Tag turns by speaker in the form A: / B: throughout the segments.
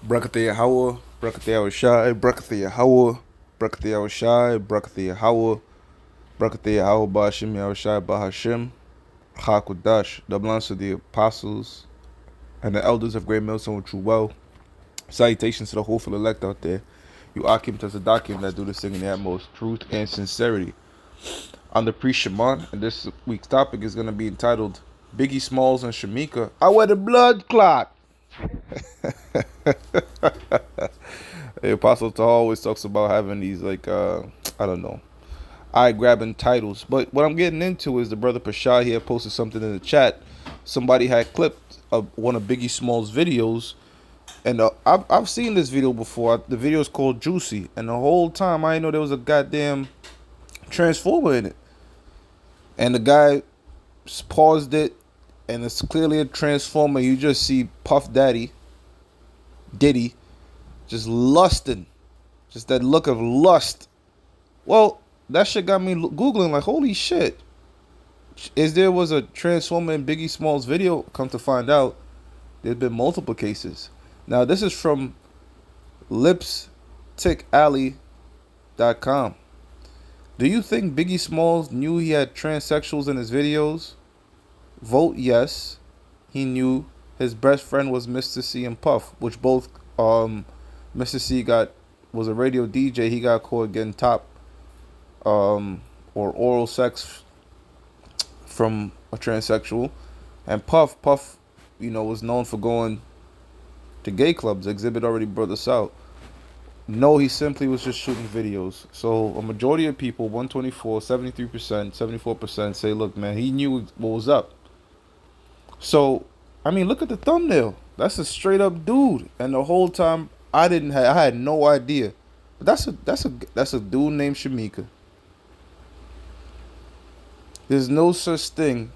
A: Brakathe Hawa, Brakathe Shai, Brakathe Hawa, Brakathe Shai, Brakathe Hawa, Brakathe Hawa Bashim Shai Bahashim, Hakudash, the blessings of the apostles and the elders of Great Millstone with true well. Salutations to the hopeful elect out there. You Akim Tazadakim that do this thing in the utmost truth and sincerity. I'm the priest Shaman, and this week's topic is going to be entitled Biggie Smalls and Shamika. I wear the blood clot. The Apostle Tahal always talks about having these I don't know, eye grabbing titles. But what I'm getting into is the brother Pasha here posted something in the chat. Somebody had clipped one of Biggie Smalls' videos, and I've seen this video before. The video is called Juicy, and the whole time I didn't know there was a goddamn transformer in it. And the guy paused it, and it's clearly a transformer. You just see Puff Daddy, Diddy, just lusting, just that look of lust. Well, that shit got me googling like, holy shit, is there was a transformer in Biggie Smalls' video? Come to find out, there's been multiple cases. Now this is from lipstickalley.com. Do you think Biggie Smalls knew he had transsexuals in his videos? Vote yes. He knew. His best friend was Mr. C and Puff, which both Mr. C was a radio DJ. He got caught getting top or oral sex from a transsexual. And Puff, was known for going to gay clubs. Exhibit already brought this out. No, he simply was just shooting videos. So a majority of people, 124, 73%, 74% say, look, man, he knew what was up. So, I mean, look at the thumbnail. That's a straight up dude. And the whole time I had no idea. But that's a dude named Shamika. There's no such thing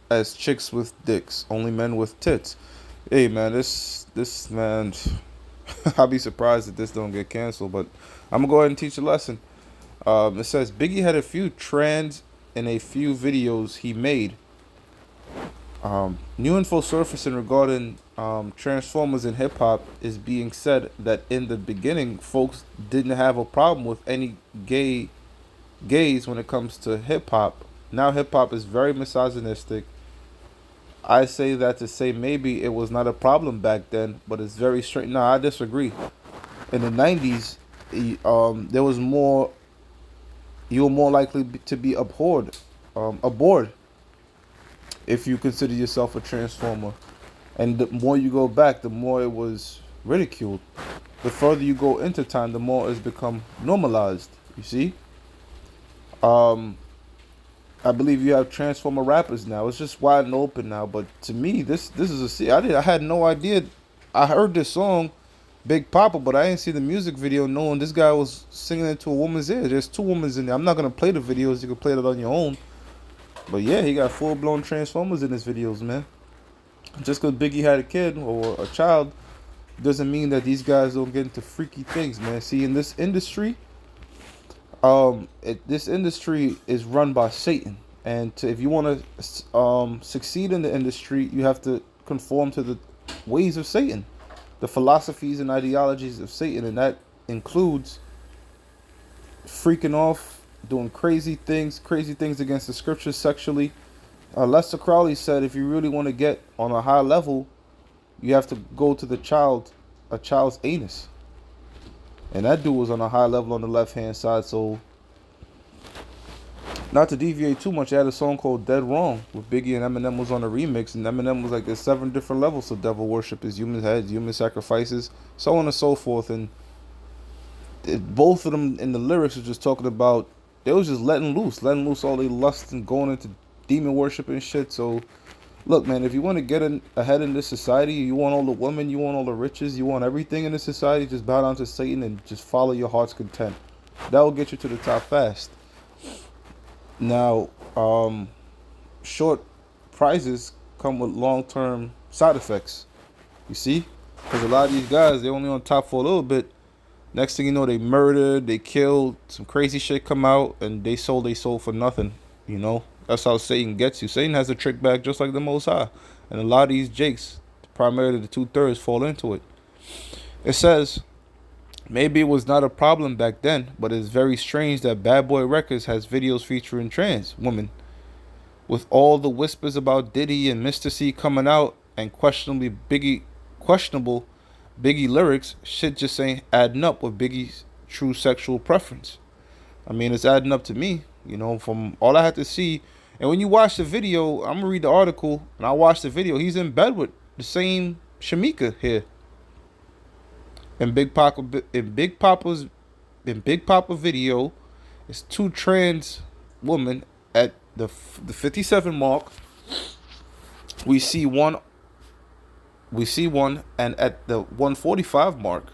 A: as chicks with dicks, only men with tits. Hey man, this man I'll be surprised if this don't get canceled, but I'm gonna go ahead and teach a lesson. It says Biggie had a few trans in a few videos he made. New info surfacing regarding transformers in hip hop is being said that in the beginning, folks didn't have a problem with any gays when it comes to hip hop. Now hip hop is very misogynistic. I say that to say maybe it was not a problem back then, but it's very straight. No, I disagree. In the 90s, there was more. You were more likely to be abhorred, aboard, if you consider yourself a transformer. And the more you go back, the more it was ridiculed. The further you go into time, the more it's become normalized. You see? I believe you have transformer rappers now. It's just wide and open now. But to me, this is I had no idea. I heard this song, Big Papa, but I didn't see the music video knowing this guy was singing it to a woman's ear. There's two women in there. I'm not gonna play the videos. You can play it on your own. But yeah, he got full blown transformers in his videos, man. Just because Biggie had a kid or a child doesn't mean that these guys don't get into freaky things, man. See, in this industry, this industry is run by Satan, and if you want to succeed in the industry, you have to conform to the ways of Satan, the philosophies and ideologies of Satan, and that includes freaking off, doing crazy things against the scriptures sexually. Lester Crowley said, if you really want to get on a high level, you have to go to a child's anus. And that dude was on a high level on the left-hand side. So, not to deviate too much, I had a song called Dead Wrong with Biggie and Eminem was on a remix. And Eminem was like, there's 7 different levels of devil worship. There's human heads, human sacrifices, so on and so forth. And both of them in the lyrics were just talking about, they was just letting loose all their lust and going into demon worship and shit. So, look, man, if you want to get ahead in this society, you want all the women, you want all the riches, you want everything in this society, just bow down to Satan and just follow your heart's content. That will get you to the top fast. Now, short prizes come with long-term side effects. You see? Because a lot of these guys, they're only on top for a little bit. Next thing you know, they murdered, they killed, some crazy shit come out, and they sold their soul for nothing, That's how Satan gets you. Satan has a trick bag just like the Most High. And a lot of these jakes, primarily the 2/3 fall into it. It says, maybe it was not a problem back then, but it's very strange that Bad Boy Records has videos featuring trans women. With all the whispers about Diddy and Mr. C coming out and questionable Biggie lyrics, shit just ain't adding up with Biggie's true sexual preference. I mean, it's adding up to me, from all I had to see. And when you watch the video, I'm gonna read the article, and I watched the video. He's in bed with the same Shamika here. In Big Papa video, it's two trans women at the 57 mark. We see one, and at the 145 mark,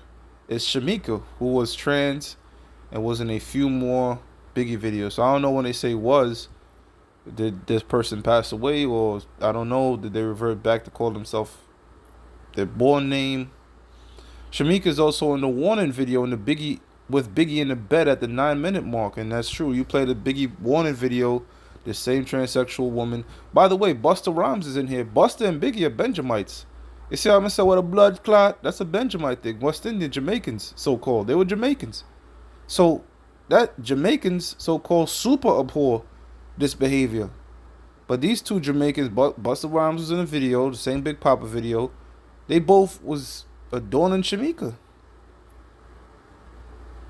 A: it's Shamika, who was trans and was in a few more Biggie videos. So I don't know when they say was. Did this person pass away, or I don't know, did they revert back to call themselves their born name? Shamika is also in the warning video in the Biggie with Biggie in the bed at the 9-minute mark, and that's true. You play the Biggie warning video, the same transsexual woman. By the way, Busta Rhymes is in here. Busta and Biggie are Benjamites. You see how I'm saying, what a blood clot? That's a Benjamite thing. West Indian Jamaicans, so-called. They were Jamaicans. So that Jamaicans, so-called, super abhor this behavior. But these two Jamaicans, Busta Rhymes was in the video, the same Big Papa video. They both was adorning Shamika.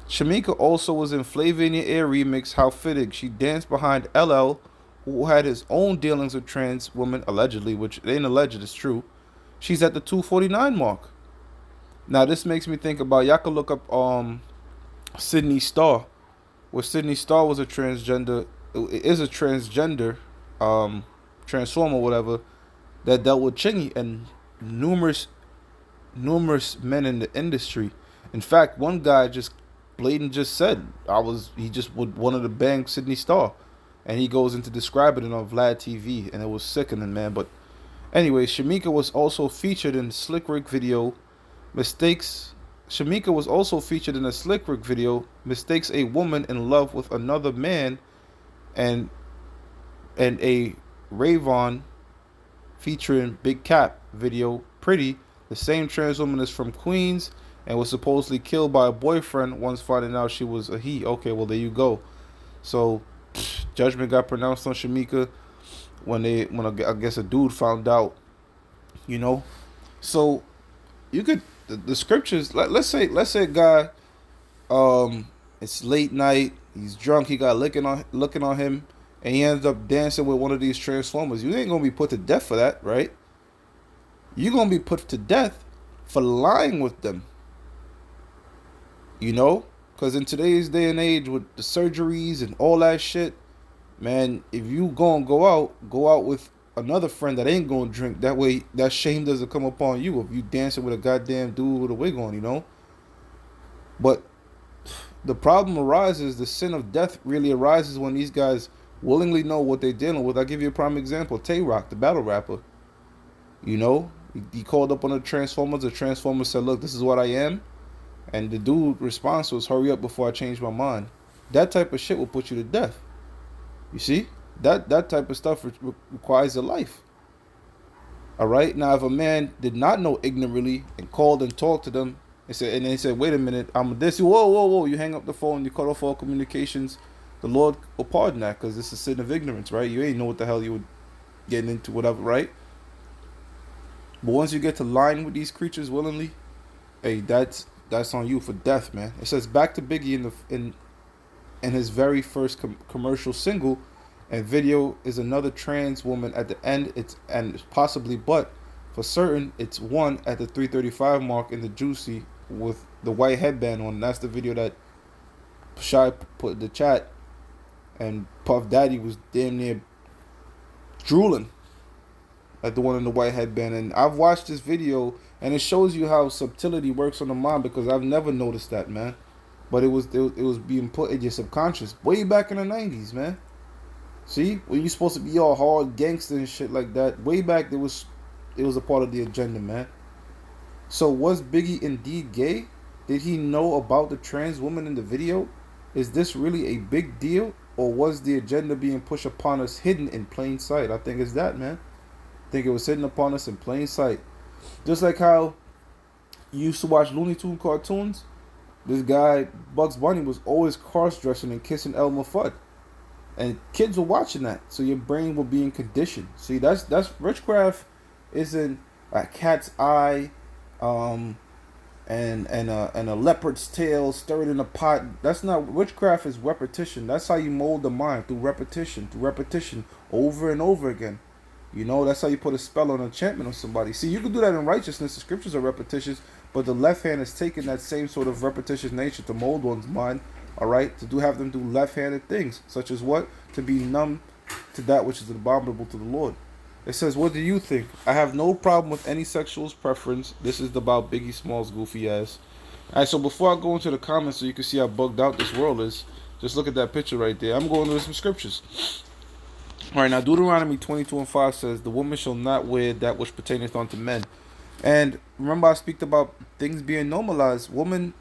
A: Shamika also was in Flavor in Your Ear remix, How Fitting. She danced behind LL, who had his own dealings with trans women, allegedly, which they ain't alleged, it's true. She's at the 249 mark. Now this makes me think about, y'all can look up Sydney Starr, where Sydney Starr was a transgender, is a transgender transformer, whatever, that dealt with Chingy and numerous men in the industry. In fact, one guy just blatant just said he just would wanted to bang Sydney Starr, and he goes into describing it on Vlad TV, and it was sickening, man. But anyway, Shamika was also featured in Slick Rick video. Shamika was also featured in a Slick Rick video, Mistakes a Woman in Love with Another Man, and a Rayvon featuring Big Cap video, Pretty. The same trans woman is from Queens and was supposedly killed by a boyfriend once finding out she was a he. Okay, well, there you go. So judgment got pronounced on Shamika when I guess a dude found out, So you could, the scriptures, let's say a guy, it's late night, he's drunk, he got looking on him, and he ends up dancing with one of these transformers. You ain't gonna be put to death for that, right? You're gonna be put to death for lying with them. Because in today's day and age with the surgeries and all that shit, man, if you go out with another friend that ain't gonna drink. That way, that shame doesn't come upon you if you dancing with a goddamn dude with a wig on, But the problem arises, the sin of death really arises when these guys willingly know what they're dealing with. I'll give you a prime example. Tay Rock, the battle rapper. He called up on the Transformers. The Transformers said, look, this is what I am. And the dude response was, hurry up before I change my mind. That type of shit will put you to death. You see? That type of stuff requires a life. All right? Now, if a man did not know ignorantly and called and talked to them and they said, wait a minute, I'm this. Whoa. You hang up the phone, you cut off all communications. The Lord will pardon that because it's a sin of ignorance, right? You ain't know what the hell you were getting into, whatever, right? But once you get to lying with these creatures willingly, hey, that's on you for death, man. It says back to Biggie in his very first commercial single and video is another trans woman at the end. It's possibly, but for certain, it's one at the 335 mark in the Juicy with the white headband on. That's the video that Shy put in the chat, and Puff Daddy was damn near drooling at the one in the white headband. And I've watched this video, and it shows you how subtlety works on the mind, because I've never noticed that, man. But it was being put in your subconscious way back in the 90s, man. See, when you're supposed to be all hard gangster and shit like that, way back it was a part of the agenda, man. So was Biggie indeed gay? Did he know about the trans woman in the video? Is this really a big deal, or was the agenda being pushed upon us hidden in plain sight? I think it's that, man. I think it was hidden upon us in plain sight. Just like how you used to watch Looney Tune cartoons. This guy, Bugs Bunny, was always cross-dressing and kissing Elmer Fudd. And kids were watching that. So your brain will be in condition. See, that's witchcraft isn't a cat's eye, and a leopard's tail stirred in a pot. That's not witchcraft. Is repetition. That's how you mold the mind, through repetition, over and over again. You know, that's how you put a spell on an enchantment on somebody. See, you can do that in righteousness. The scriptures are repetitious, but the left hand is taking that same sort of repetitious nature to mold one's mind. All right, to have them do left-handed things, such as what? To be numb to that which is abominable to the Lord. It says, what do you think? I have no problem with any sexual preference. This is about Biggie Smalls' goofy ass. Alright, so before I go into the comments so you can see how bugged out this world is, just look at that picture right there. I'm going to some scriptures. Alright, now Deuteronomy 22:5 says, the woman shall not wear that which pertaineth unto men. And remember I speak about things being normalized. Women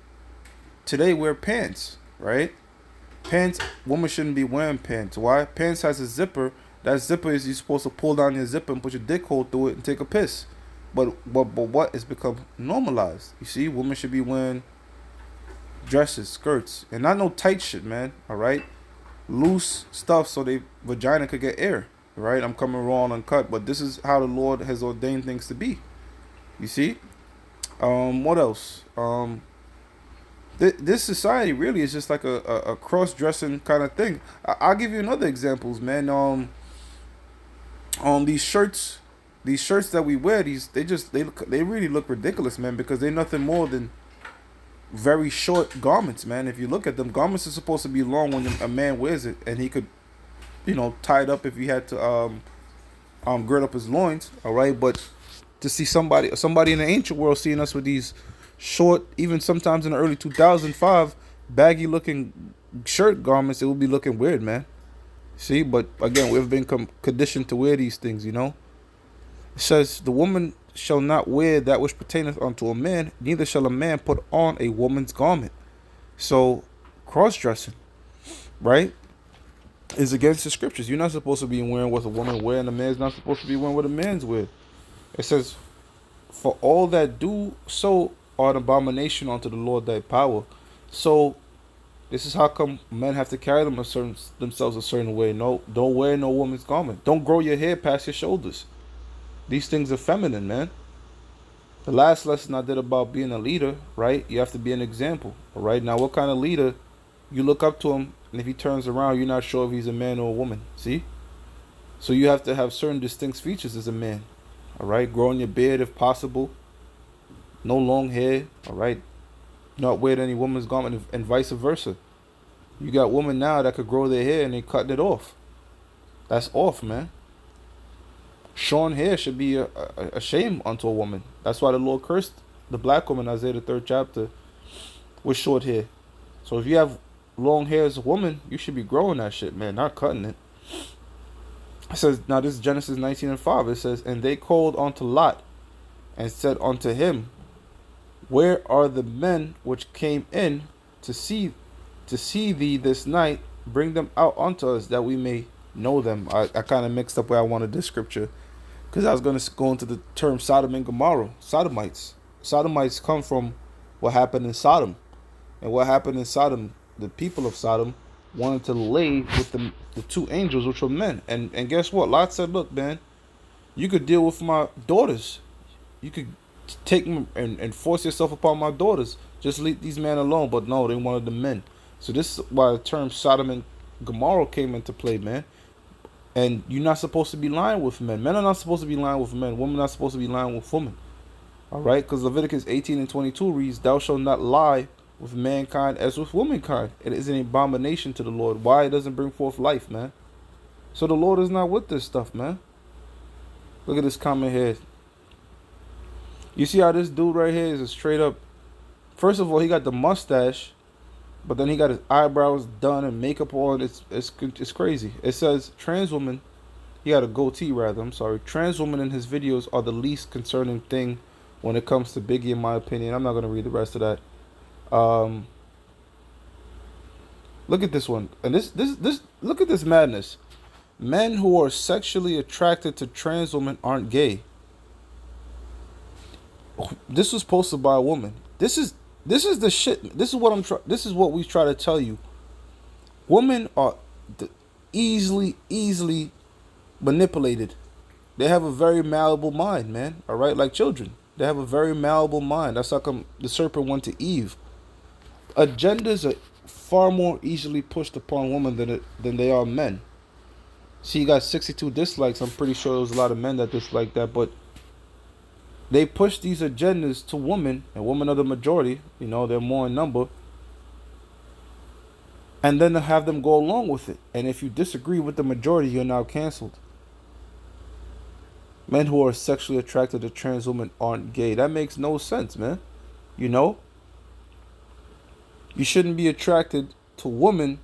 A: today wear pants, right? Pants, women shouldn't be wearing pants. Why? Pants has a zipper. That zipper is you're supposed to pull down your zipper and put your dick hole through it and take a piss. But what has become normalized? You see, women should be wearing dresses, skirts, and not no tight shit, man. All right, loose stuff so they vagina could get air. Right? I'm coming raw and uncut, but this is how the Lord has ordained things to be. You see? What else? This society really is just like a cross-dressing kind of thing. I'll give you another examples, man. These shirts that we wear, they really look ridiculous, man, because they're nothing more than very short garments, man. If you look at them, garments are supposed to be long when a man wears it, and he could, tie it up if he had to gird up his loins. All right, but to see somebody in the ancient world seeing us with these short, even sometimes in the early 2005, baggy looking shirt garments, it would be looking weird, man. See, but again, we've been conditioned to wear these things, It says, the woman shall not wear that which pertaineth unto a man, neither shall a man put on a woman's garment. So, cross-dressing, right, is against the scriptures. You're not supposed to be wearing what a woman wear, and a man's not supposed to be wearing what a man's wear. It says, for all that do so are an abomination unto the Lord thy power. So, this is how come men have to carry themselves a certain way. No, don't wear no woman's garment. Don't grow your hair past your shoulders. These things are feminine, man. The last lesson I did about being a leader, right? You have to be an example, all right? Now, what kind of leader? You look up to him, and if he turns around, you're not sure if he's a man or a woman. See? So you have to have certain distinct features as a man, all right? Growing your beard if possible. No long hair, all right? Not wear any woman's garment, and vice versa. You got women now that could grow their hair and they cutting it off. That's off, man. Shorn hair should be a shame unto a woman. That's why the Lord cursed the black woman, Isaiah the 3rd chapter, with short hair. So if you have long hair as a woman, you should be growing that shit, man, not cutting it. It says, now this is Genesis 19:5. It says, and they called unto Lot and said unto him, where are the men which came in to see thee this night? Bring them out unto us that we may know them. I kind of mixed up where I wanted this scripture, because I was going to go into the term Sodom and Gomorrah. Sodomites come from what happened in Sodom. And what happened in Sodom, the people of Sodom wanted to lay with the two angels, which were men. And guess what? Lot said, look, man, you could deal with my daughters. You could take them and force yourself upon my daughters. Just leave these men alone. But no, they wanted the men. So this is why the term Sodom and Gomorrah came into play, man. And you're not supposed to be lying with men. Men are not supposed to be lying with men. Women are not supposed to be lying with women. All right? Because Leviticus 18:22 reads, thou shalt not lie with mankind as with womankind. It is an abomination to the Lord. Why? It doesn't bring forth life, man. So the Lord is not with this stuff, man. Look at this comment here. You see how this dude right here is a straight up... First of all, he got the mustache, but then he got his eyebrows done and makeup on. It's crazy. It says trans women... He had a goatee, rather. I'm sorry. Trans women in his videos are the least concerning thing when it comes to Biggie, in my opinion. I'm not going to read the rest of that. Look at this one. And this look at this madness. Men who are sexually attracted to trans women aren't gay. This was posted by a woman. This is the shit. This is what we try to tell you. Women are easily manipulated. They have a very malleable mind, man. All right, like children. They have a very malleable mind. That's how come the serpent went to Eve. Agendas are far more easily pushed upon women than they are men. See, you got 62 dislikes. I'm pretty sure there was a lot of men that dislike that, but they push these agendas to women, and women are the majority. You know, they're more in number, and then to have them go along with it. And if you disagree with the majority, you're now canceled. Men who are sexually attracted to trans women aren't gay. That makes no sense, man. You know, you shouldn't be attracted to women,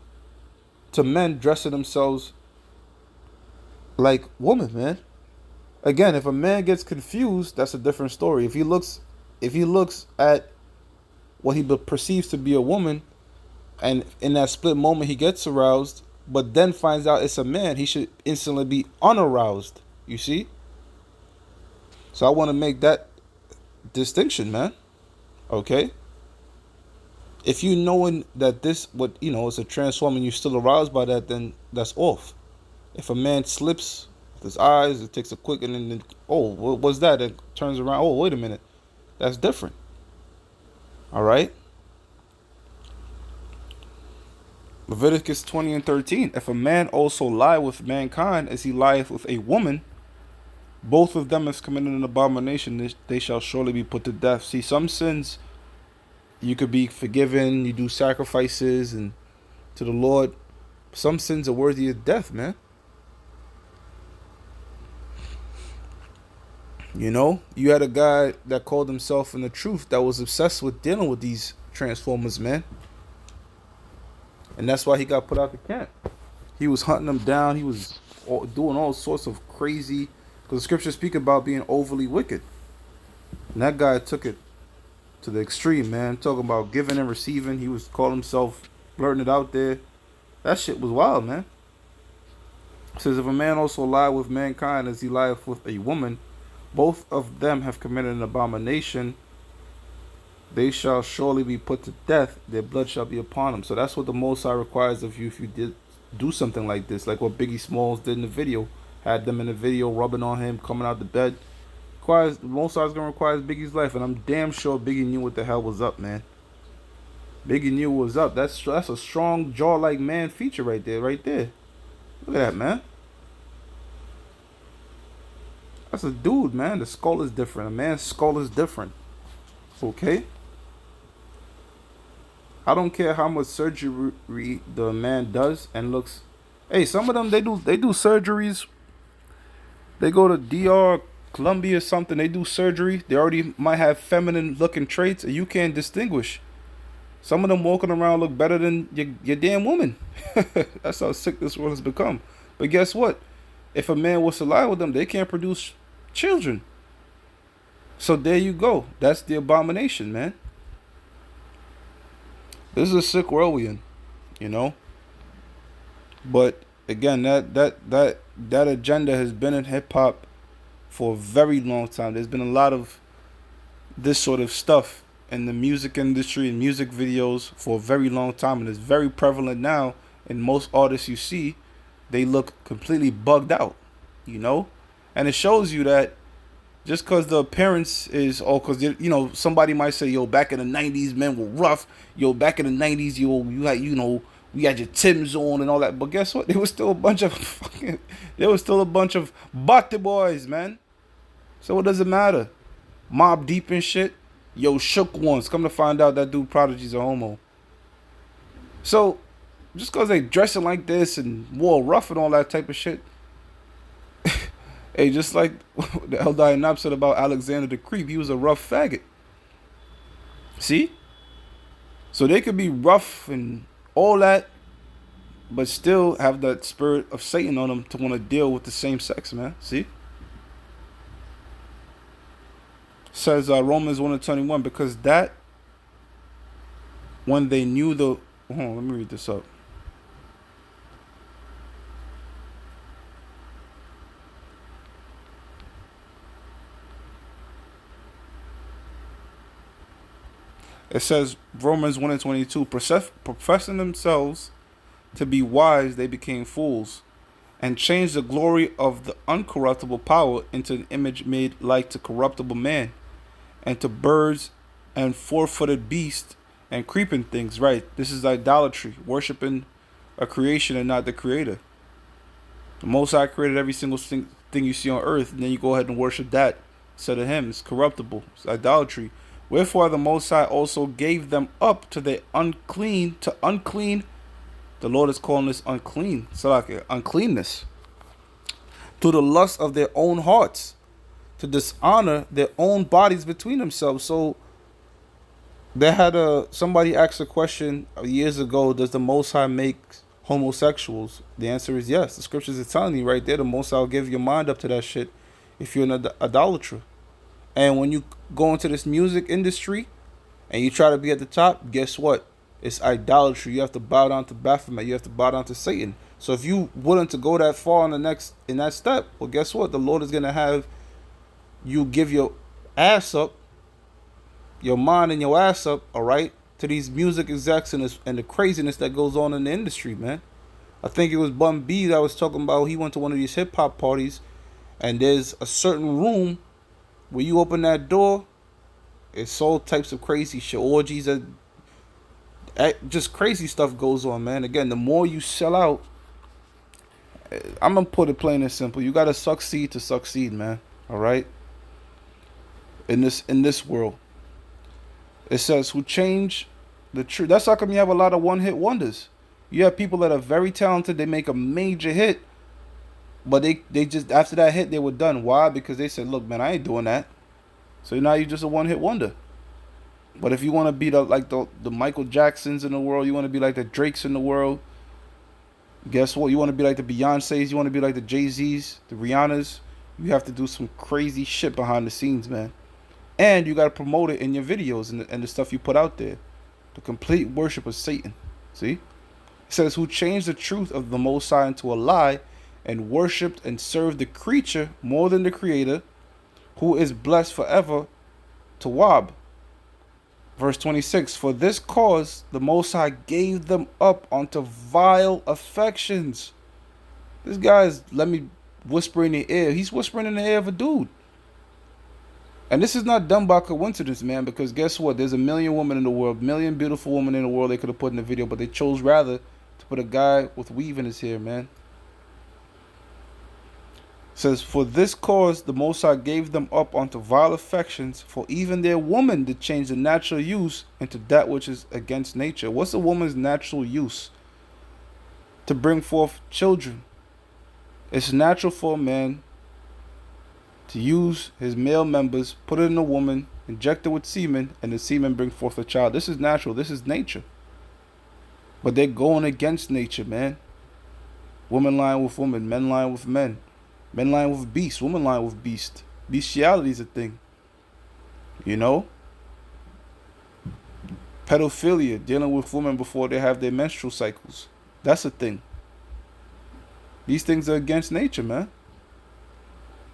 A: to men dressing themselves like women, man. Again, if a man gets confused, that's a different story. If he looks at what he perceives to be a woman, and in that split moment he gets aroused, but then finds out it's a man, he should instantly be unaroused. You see? So I want to make that distinction, man. Okay? If you knowing that this, what you know, is a trans woman, you're still aroused by that, then that's off. If a man slips with his eyes, it takes a quick, and then oh, what was that? It turns around. Oh, wait a minute, that's different. All right. Leviticus 20:13. If a man also lie with mankind as he lieth with a woman, both of them have committed an abomination. They shall surely be put to death. See, some sins you could be forgiven. You do sacrifices and to the Lord. Some sins are worthy of death, man. You know, you had a guy that called himself in the truth that was obsessed with dealing with these transformers, man. And that's why he got put out the camp. He was hunting them down. He was doing all sorts of crazy, because the scriptures speak about being overly wicked. And that guy took it to the extreme, man. Talking about giving and receiving. He was calling himself, blurting it out there. That shit was wild, man. It says, if a man also lie with mankind as he lieth with a woman, both of them have committed an abomination. They shall surely be put to death. Their blood shall be upon them. So that's what the Most High requires of you if you did do something like this. Like what Biggie Smalls did in the video. Had them in the video rubbing on him, coming out the bed. The Most High is going to require Biggie's life. And I'm damn sure Biggie knew what the hell was up, man. Biggie knew what was up. That's a strong jaw-like man feature right there. Right there. Look at that, man. That's a dude, man. The skull is different. A man's skull is different. Okay? I don't care how much surgery the man does and looks. Hey, some of them they do surgeries. They go to DR, Columbia or something. They do surgery. They already might have feminine looking traits, and you can't distinguish. Some of them walking around look better than your damn woman. That's how sick this world has become. But guess what? If a man was to lie with them, they can't produce children. So there you go. That's the abomination, man. This is a sick world we in, you know. But again, that agenda has been in hip hop for a very long time. There's been a lot of this sort of stuff in the music industry and music videos for a very long time, and it's very prevalent now. And most artists you see, they look completely bugged out, you know, and it shows you that just because the appearance is, because you know, somebody might say, yo, back in the 90s men were rough, yo, back in the 90s you had, you know, we had your Timbs on and all that, but guess what, there was still a bunch of Bate boys, man. So what does it matter? Mob Deep and shit, yo, Shook Ones, come to find out that dude Prodigy's a homo. So just because they dressing like this and wore rough and all that type of shit, hey, just like the Eldai Nab said about Alexander the Creep, he was a rough faggot. See? So they could be rough and all that, but still have that spirit of Satan on them to want to deal with the same sex, man. See? Says Romans 1:21, because that when they knew the... Hold on, let me read this up. It says Romans 1:22, professing themselves to be wise, they became fools, and changed the glory of the uncorruptible power into an image made like to corruptible man, and to birds and four-footed beasts and creeping things. Right. This is idolatry, worshiping a creation and not the creator. The Most High created every single thing you see on earth, and then you go ahead and worship that instead of him. It's corruptible. It's idolatry. Wherefore the Most High also gave them up to the unclean. The Lord is calling this unclean. So like uncleanness. To the lust of their own hearts, to dishonor their own bodies between themselves. So they had somebody asked a question years ago, does the Most High make homosexuals? The answer is yes. The scriptures are telling you right there, the Most High will give your mind up to that shit if you're an idolater. And when you go into this music industry and you try to be at the top, guess what? It's idolatry. You have to bow down to Baphomet. You have to bow down to Satan. So if you willing to go that far in that step, well, guess what? The Lord is gonna have you give your ass up, your mind and your ass up, all right, to these music execs and the craziness that goes on in the industry, man. I think it was Bun B that was talking about. He went to one of these hip hop parties, and there's a certain room where you open that door, it's all types of crazy shit, orgies, and just crazy stuff goes on, man. Again, the more you sell out, I'm gonna put it plain and simple. You gotta succeed to succeed, man. All right. In this world, it says who change the truth. That's how come you have a lot of one hit wonders. You have people that are very talented. They make a major hit, but they just after that hit they were done. Why? Because they said, look, man, I ain't doing that. So now you're just a one hit wonder. But if you want to be the Michael Jacksons in the world, you want to be like the Drakes in the world, guess what? You want to be like the Beyoncés, you want to be like the Jay-Z's, the Rihannas, you have to do some crazy shit behind the scenes, man. And you got to promote it in your videos and the stuff you put out there. The complete worship of Satan. See? It says, who changed the truth of the Most High into a lie and worshipped and served the creature more than the Creator, who is blessed forever, to Wab. Verse 26, for this cause the Most High gave them up unto vile affections. This guy is, let me whisper in the ear. He's whispering in the ear of a dude. And this is not done by coincidence, man, because guess what? There's a million women in the world, million beautiful women in the world they could have put in the video, but they chose rather to put a guy with weave in his hair, man. It says, for this cause the Most High gave them up unto vile affections, for even their woman did change the natural use into that which is against nature. What's a woman's natural use? To bring forth children. It's natural for a man to use his male members, put it in a woman, inject it with semen, and the semen bring forth a child. This is natural. This is nature. But they're going against nature, man. Women lying with women, men lying with men. Men lying with beasts, women lying with beast. Bestiality is a thing. You know? Pedophilia, dealing with women before they have their menstrual cycles. That's a thing. These things are against nature, man.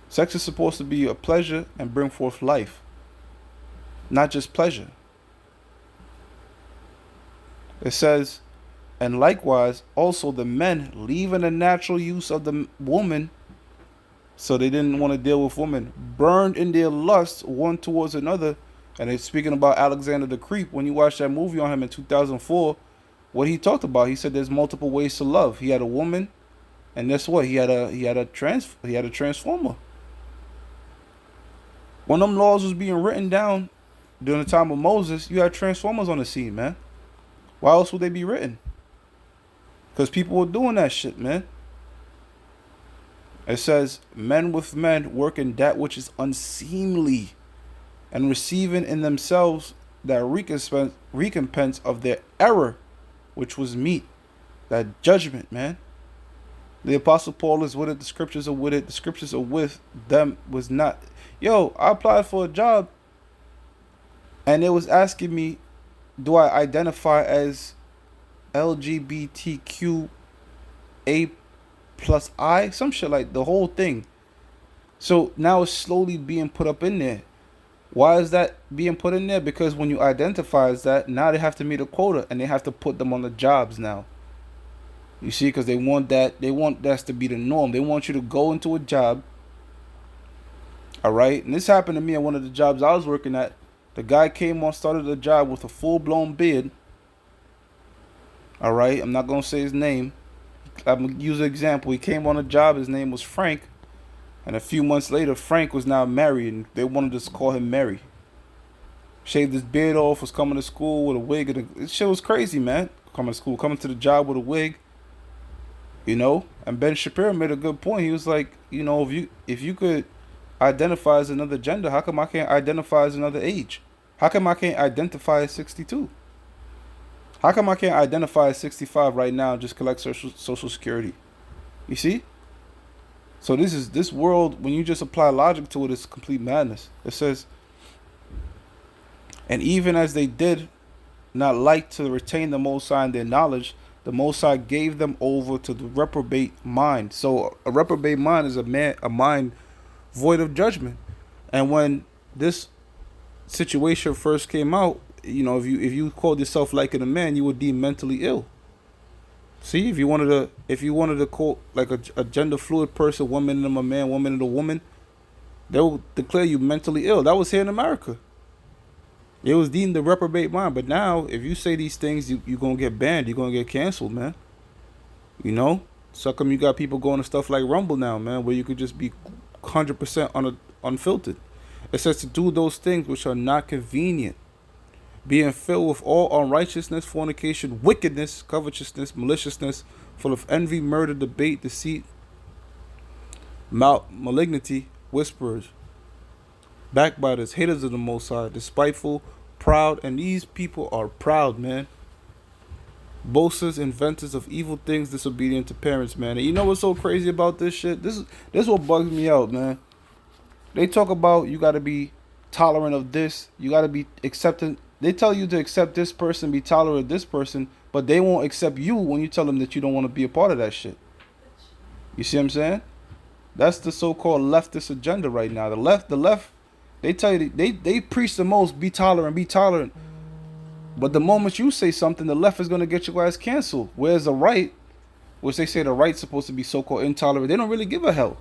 A: Sex is supposed to be a pleasure and bring forth life. Not just pleasure. It says, and likewise, also the men, leaving the natural use of the woman, so they didn't want to deal with women, burned in their lust one towards another. And it's speaking about Alexander the Creep. When you watch that movie on him in 2004, what he talked about, he said there's multiple ways to love. He had a woman, and guess what? He had a transformer. When them laws was being written down during the time of Moses, you had transformers on the scene, man. Why else would they be written? Because people were doing that shit, man. It says, men with men working that which is unseemly, and receiving in themselves that recompense of their error, which was meet. That judgment, man. The Apostle Paul is with it. The scriptures are with it. The scriptures are with them. Was not. Yo, I applied for a job, and it was asking me, do I identify as LGBTQA plus I? Some shit like the whole thing. So now it's slowly being put up in there. Why is that being put in there? Because when you identify as that, now they have to meet a quota and they have to put them on the jobs now. You see, because they want that. They want that to be the norm. They want you to go into a job. All right, and this happened to me at one of the jobs I was working at. The guy came on, started the job with a full blown beard. All right, I'm not gonna say his name. I'm gonna use an example. He came on a job. His name was Frank, and a few months later, Frank was now married, and they wanted to call him Mary. Shaved his beard off, was coming to school with a wig. And this shit was crazy, man. Coming to school, coming to the job with a wig. You know, and Ben Shapiro made a good point. He was like, you know, if you could identify as another gender, how come I can't identify as another age? How come I can't identify as 62? How come I can't identify as 65 right now and just collect social security? You see? So this world, when you just apply logic to it, it's complete madness. It says, and even as they did not like to retain the Most High in their knowledge, the Most High gave them over to the reprobate mind. So a reprobate mind is a mind void of judgment. And when this situation first came out, you know, if you called yourself like a man, you would deem mentally ill. See, if you wanted to call like a gender fluid person, one minute I'm a man, one minute a woman, they will declare you mentally ill. That was here in America. It was deemed the reprobate mind. But now, if you say these things, you're going to get banned. You're going to get canceled, man. You know? So come you got people going to stuff like Rumble now, man, where you could just be 100% unfiltered. It says to do those things which are not convenient, being filled with all unrighteousness, fornication, wickedness, covetousness, maliciousness, full of envy, murder, debate, deceit, malignity, whisperers, backbiters, haters of the Most High, despiteful, proud, and these people are proud, man. Boasters, inventors of evil things, disobedient to parents, man. And you know what's so crazy about this shit? This is what bugs me out, man. They talk about you gotta be tolerant of this, you gotta be accepting. They tell you to accept this person, be tolerant of this person, but they won't accept you when you tell them that you don't want to be a part of that shit. You see what I'm saying? That's the so-called leftist agenda right now. The left, they tell you they preach the most, be tolerant, be tolerant. But the moment you say something, the left is gonna get your ass canceled. Whereas the right, which they say the right's supposed to be so-called intolerant, they don't really give a hell.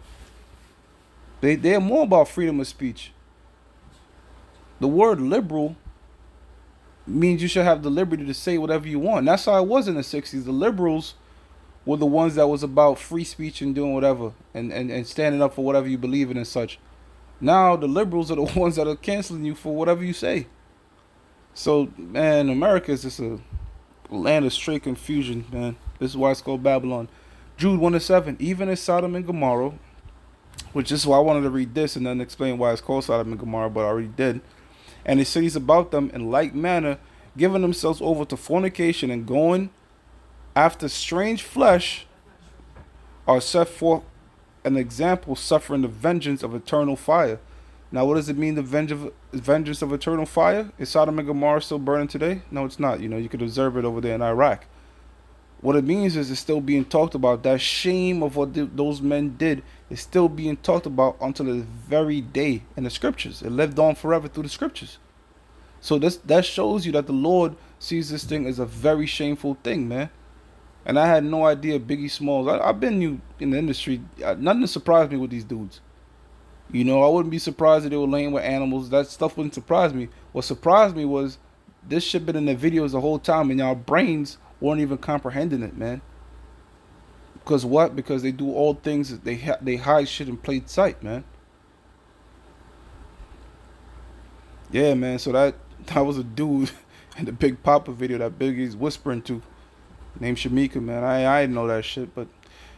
A: They're more about freedom of speech. The word liberal means you should have the liberty to say whatever you want. And that's how it was in the 60s. The liberals were the ones that was about free speech and doing whatever and standing up for whatever you believe in and such. Now the liberals are the ones that are canceling you for whatever you say. So, man, America is just a land of straight confusion, man. This is why it's called Babylon. Jude 1-7, even as Sodom and Gomorrah, which is why I wanted to read this and then explain why it's called Sodom and Gomorrah, but I already did. And the cities about them in like manner, giving themselves over to fornication and going after strange flesh, are set forth an example, suffering the vengeance of eternal fire. Now, what does it mean, the vengeance of eternal fire? Is Sodom and Gomorrah still burning today? No, it's not. You know, you could observe it over there in Iraq. What it means is it's still being talked about. That shame of what those men did is still being talked about until the very day in the scriptures. It lived on forever through the scriptures. So that shows you that the Lord sees this thing as a very shameful thing, man. And I had no idea Biggie Smalls. I've been in the industry. Nothing surprised me with these dudes. You know, I wouldn't be surprised if they were laying with animals. That stuff wouldn't surprise me. What surprised me was this shit been in the videos the whole time, and y'all brains weren't even comprehending it, man. Because what? Because they do all things. They hide shit in plain sight, man. Yeah, man. So that was a dude in the Big Papa video that Biggie's whispering to, named Shamika, man. I didn't know that shit, but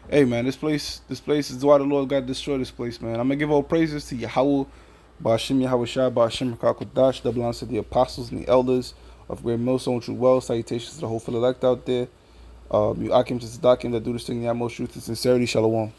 A: hey, man, this place is why the Lord got to destroy this place, man. I'm gonna give all praises to Yahweh, Ba'ashim Yahweh Shai, Ba'ashim Kakodash, double honors to the apostles and the elders of Great Millstone True Well. Salutations to the whole full elect out there. You Akim to Sadakim that do this thing in the utmost truth and sincerity. Shalom.